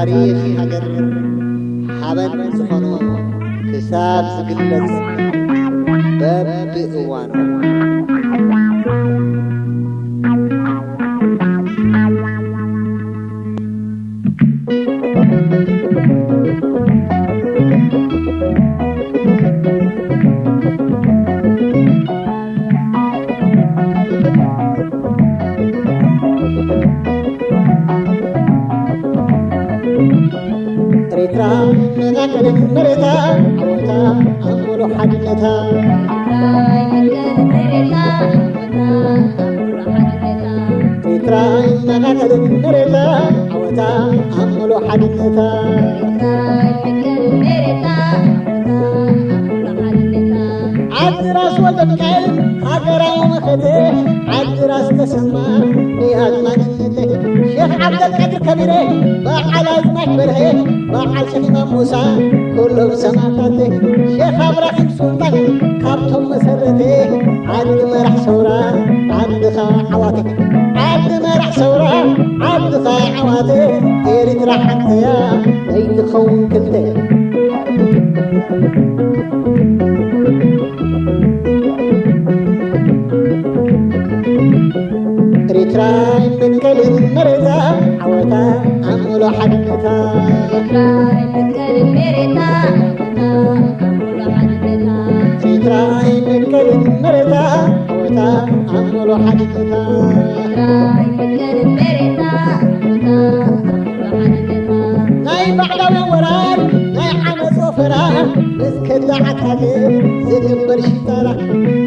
ታሪኽ ሃገር ሓበን ዝኾኑ ክሳብ ዝግለጽ በብእዋኑ ኤርትራ መናገሪት መሬታ ዓወታ ኣምሮ ሓድነታ ኤርትራ መናገሪት መሬታ ዓወታ ኣምሮ ሓድነታ ዓዲ ራስ ወልደ ሚካኤል ሃገራዊ መኸደ ዓዲ ራስ ተሰማ ንያት ማንነተ ሼኽ ዓብደልቃድር ከቢረ በዓል ኣዝማች በርሀ በዓል ሸኺማ ሙሳ ኩሎም ሰማዕታተ ሼኽ ኣብራሂም ሱልጣን ካብቶም መሰረተ ዓዲ መራሕ ሰውራ ዓድኻ ዓዋተ ዓዲ መራሕ ሰውራ ዓድኻ ዓዋተ ኤርትራ ሓንተያ ዘይትኸውን ክልተ ኤርትራ ይምንገልን መሬታ ዓወታ ኣምሎ ሓድነታ ኤርትራ ይምንገልን መሬታ ዓወታ ኣምሎ ሓድነታ ናይ ባዕዳዊ ወራር ናይ ዓመፅ ወፈራ ምስ ከዳዓታለ ዝግበር ሽጣራ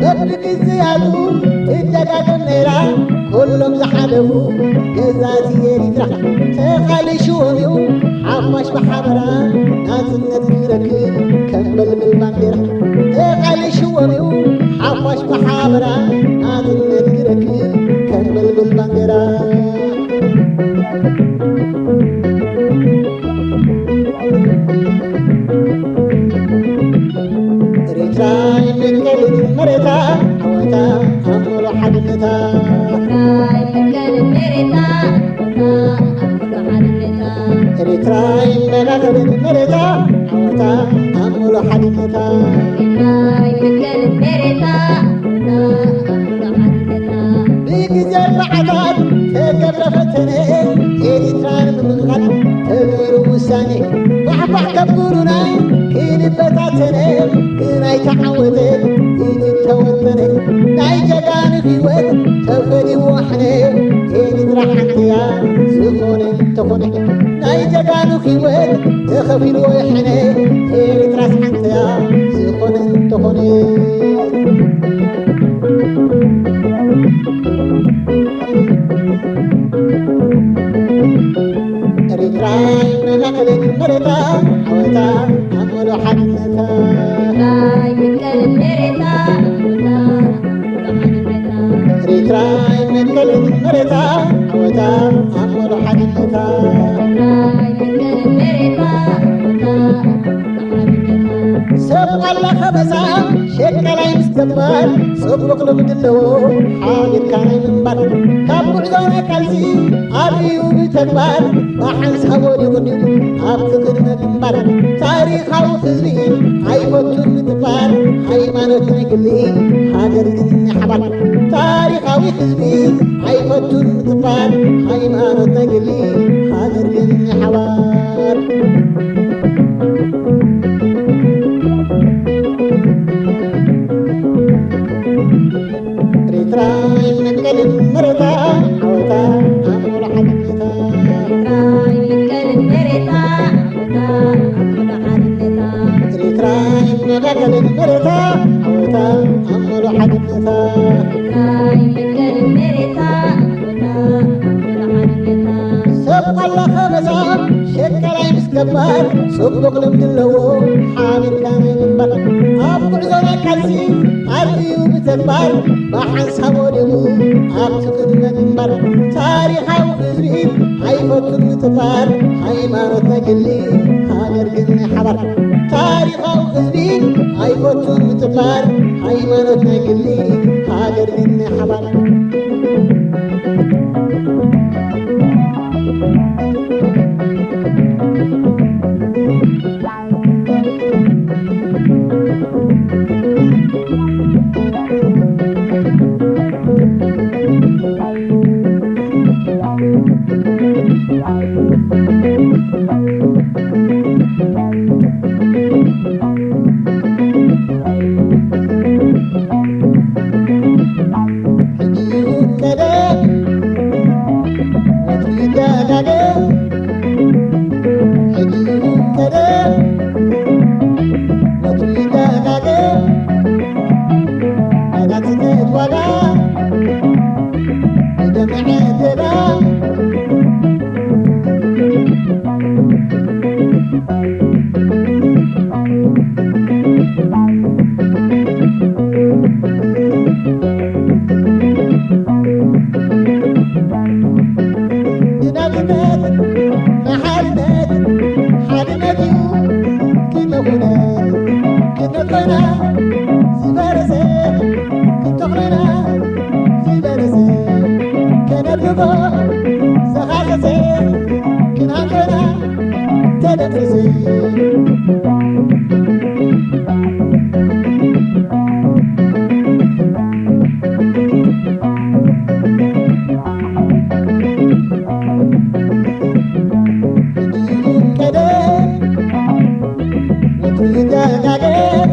በብግዝያቱ ትደጋገም ነይራ ኩሎም ዝሓለፉ ገዛቲ ኤርትራ ተኻሊሽዎም እዩ ሓፋሽ ብሓበራ ናጽነት ክረክብ ከም መልምል ባንዴራ ተኻሊሽዎም እዩ ሓፋሽ ብሓበራ ናጽነት ክረክብ ከም መልምል ባንዴራ ኤርትራ ይምንገልን መሬታ ዓወታ ኣምሮ ሓድነታ ኤርትራ ይመናገልን መሬታ ዓወታ ኣምሎ ሓድነታ ብግዜ ኣርባዓታት ተገብረ ፈተነ ኤርትራን ብምምኻል ተገይሩ ውሳኔ ባሕባሕ ከብሩና ክንበታተነ ግናይ ተዓወተ ኢትተወጠነ ናይ ጀጋኑ ህይወት ተፈሊዎ ሕነ ኤርትራ ሓንተያ ዝኾነ ተኾነ ናይ ጀጋኑ ህይወት ተኸፊልዎ ሕነ ኤርትራስ ሓንተያ ዝኾነ ተኾነ ኤርትራ ይመናገልን መሬታ ዓወታ ኣምሎ ሓድነታ ኤርትራ ይምንገልን መሬታ ዓወታ ኣምሎ ሓድነታ ሰብ ቃላኸ መሳ ሸቀላይ ምስ ገባር ጽቡቕ ልምዲ ኣለዎ ሓቢርካ ናይ ምንባር ካብ ጉዕዞና ቃልሲ ኣብዩ ብተግባር ብሓንሳብ ወዲቑን ኣብቲ ቅድመ ግንባር ታሪኻዊ ህዝቢ ኣይፈቱን ምጥፋር ሃይማኖት ናይ ግሊ ሃገር ግን ሓባር ታሪኻዊ ህዝቢ ኣይፈቱን ምጥፋር ሃይማኖት ናይ ግሊ ሃገር ግን ሓባር ኤርትራ ይምንገልን መሬታ ዓወታ ኣምሎ ሓድነታ ኤርትራ ይመናገልን መሬታ ዓወታ ኣምሎ ሓድነታ ሰብ ቃላኸ መሳ ሸቀላይ ምስ ገባር ጽቡቕ ልምዲ ኣለዎ ሓቢርካ ናይ ምንባር ኣብ ጉዕዞና ቃልሲ ኣብዩ ብተግባር ብሓንሳብ ወዲቑ ኣብቲ ቅድመ ግንባር ታሪኻዊ ህዝቢ ኣይፈቱን ምጥፋር ሃይማኖት ናይ ግሊ ሃገር ግን ሓባር ታሪኻዊ ህዝቢ ኣይፈቱን ምጥፋር ሃይማኖት ናይ ግሊ ሃገር ግን ሓባር Again.